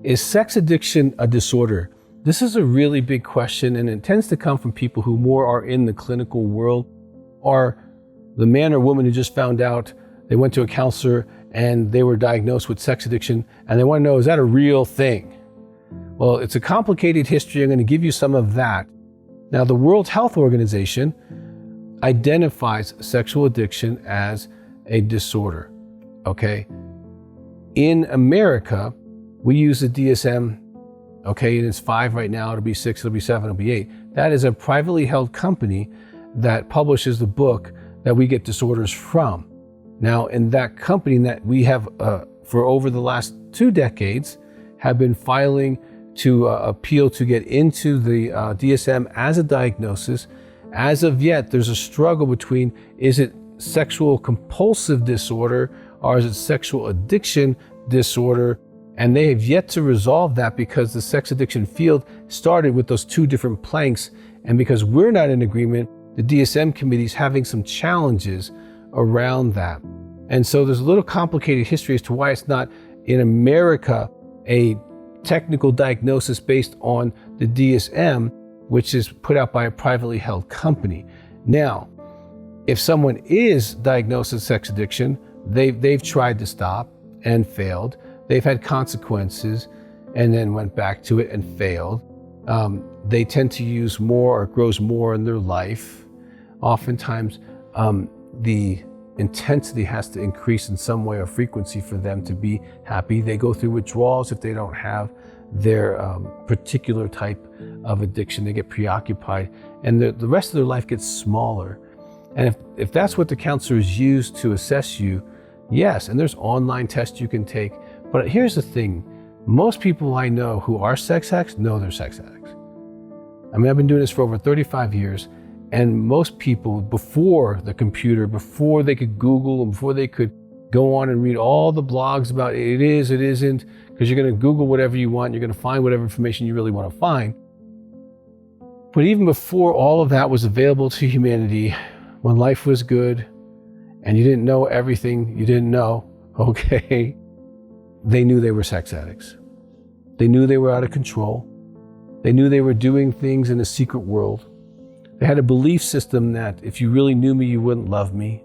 Is sex addiction a disorder? This is a really big question, and it tends to come from people who more are in the clinical world, or the man or woman who just found out they went to a counselor and they were diagnosed with sex addiction, and they want to know, is that a real thing? Well, it's a complicated history. I'm going to give you some of that. Now, the World Health Organization identifies sexual addiction as a disorder, okay? In America, we use the DSM, okay, and it's 5 right now, it'll be 6, it'll be 7, it'll be 8. That is a privately held company that publishes the book that we get disorders from. Now, in that company that we have, for over the last 2 decades, have been filing to appeal to get into the DSM as a diagnosis. As of yet, there's a struggle between, is it sexual compulsive disorder or is it sexual addiction disorder? And they have yet to resolve that because the sex addiction field started with those 2 different planks. And because we're not in agreement, the DSM committee is having some challenges around that. And so there's a little complicated history as to why it's not in America a technical diagnosis based on the DSM, which is put out by a privately held company. Now, if someone is diagnosed with sex addiction, they've tried to stop and failed. They've had consequences and then went back to it and failed. They tend to use more or grows more in their life. Oftentimes, the intensity has to increase in some way or frequency for them to be happy. They go through withdrawals if they don't have their particular type of addiction. They get preoccupied and the rest of their life gets smaller. And if that's what the counselors use to assess you, yes, and there's online tests you can take. But here's the thing, most people I know who are sex addicts know they're sex addicts. I mean, I've been doing this for over 35 years, and most people before the computer, before they could Google, and before they could go on and read all the blogs about it is, it isn't, because you're going to Google whatever you want, you're going to find whatever information you really want to find. But even before all of that was available to humanity, when life was good, and you didn't know everything you didn't know, okay, they knew they were sex addicts. They knew they were out of control. They knew they were doing things in a secret world. They had a belief system that if you really knew me, you wouldn't love me.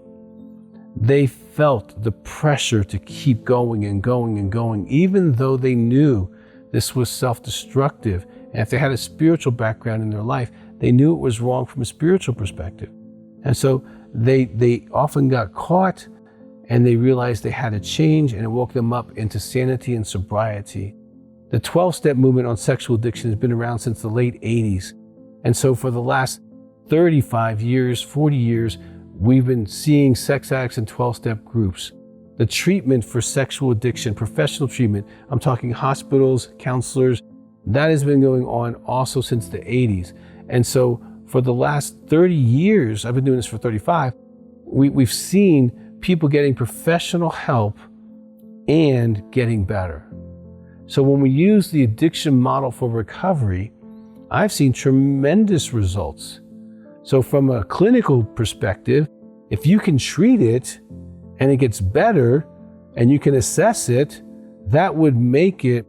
They felt the pressure to keep going and going and going, even though they knew this was self-destructive. And if they had a spiritual background in their life, they knew it was wrong from a spiritual perspective. And so they often got caught and they realized they had to change, and it woke them up into sanity and sobriety. The 12-step movement on sexual addiction has been around since the late 80s. And so for the last 35 years, 40 years, we've been seeing sex addicts in 12-step groups. The treatment for sexual addiction, professional treatment, I'm talking hospitals, counselors, that has been going on also since the 80s. And so for the last 30 years, I've been doing this for 35, we've seen people getting professional help and getting better. So when we use the addiction model for recovery, I've seen tremendous results. So from a clinical perspective, if you can treat it and it gets better and you can assess it, that would make it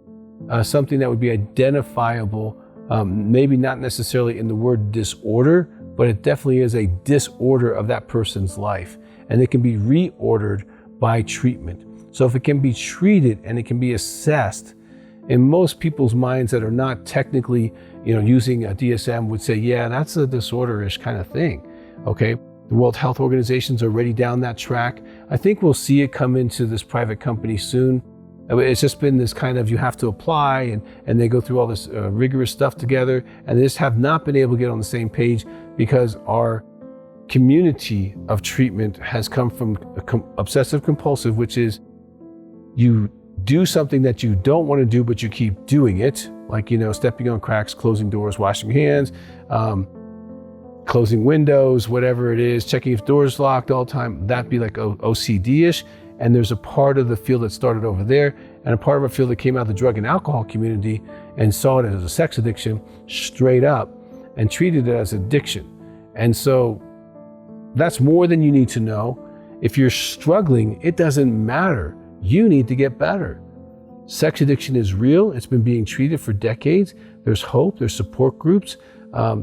something that would be identifiable, maybe not necessarily in the word disorder, but it definitely is a disorder of that person's life. And it can be reordered by treatment. So if it can be treated and it can be assessed, in most people's minds that are not technically, using a DSM would say, yeah, that's a disorder-ish kind of thing, okay? The World Health Organization's already down that track. I think we'll see it come into this private company soon. It's just been this kind of, you have to apply and they go through all this rigorous stuff together, and they just have not been able to get on the same page because our community of treatment has come from obsessive compulsive, which is you do something that you don't want to do, but you keep doing it, like, stepping on cracks, closing doors, washing hands, closing windows, whatever it is, checking if doors locked all the time. That'd be like OCD-ish. And there's a part of the field that started over there and a part of a field that came out of the drug and alcohol community and saw it as a sex addiction straight up and treated it as addiction. And so that's more than you need to know. If you're struggling, it doesn't matter. You need to get better. Sex addiction is real. It's been being treated for decades. There's hope. There's support groups.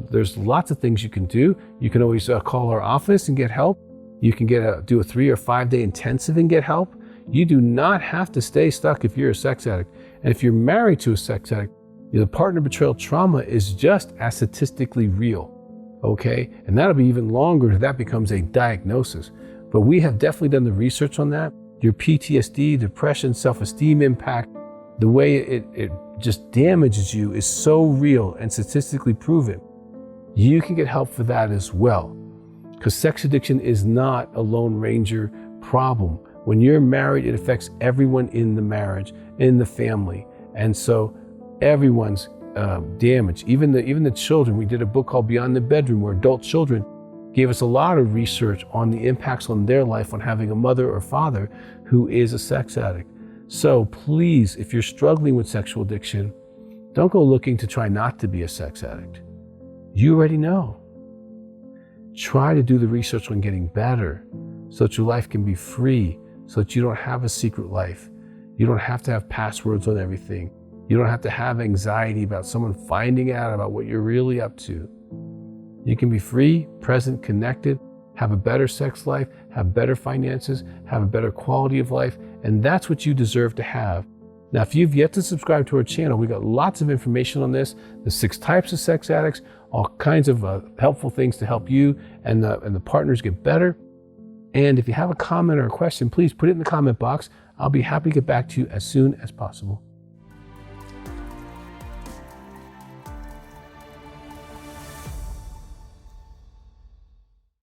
There's lots of things you can do. You can always call our office and get help. You can do a 3 or 5 day intensive and get help. You do not have to stay stuck if you're a sex addict. And if you're married to a sex addict, the partner betrayal trauma is just as statistically real, okay? And that'll be even longer if that becomes a diagnosis. But we have definitely done the research on that. Your PTSD, depression, self-esteem impact, the way it just damages you is so real and statistically proven. You can get help for that as well. Because sex addiction is not a Lone Ranger problem. When you're married, it affects everyone in the marriage, in the family. And so everyone's damaged, even the children. We did a book called Beyond the Bedroom, where adult children gave us a lot of research on the impacts on their life on having a mother or father who is a sex addict. So please, if you're struggling with sexual addiction, don't go looking to try not to be a sex addict. You already know. Try to do the research on getting better so that your life can be free, so that you don't have a secret life. You don't have to have passwords on everything. You don't have to have anxiety about someone finding out about what you're really up to. You can be free, present, connected, have a better sex life, have better finances, have a better quality of life, and that's what you deserve to have. Now, if you've yet to subscribe to our channel, we got lots of information on this, the 6 types of sex addicts, all kinds of helpful things to help you and the partners get better. And if you have a comment or a question, please put it in the comment box. I'll be happy to get back to you as soon as possible.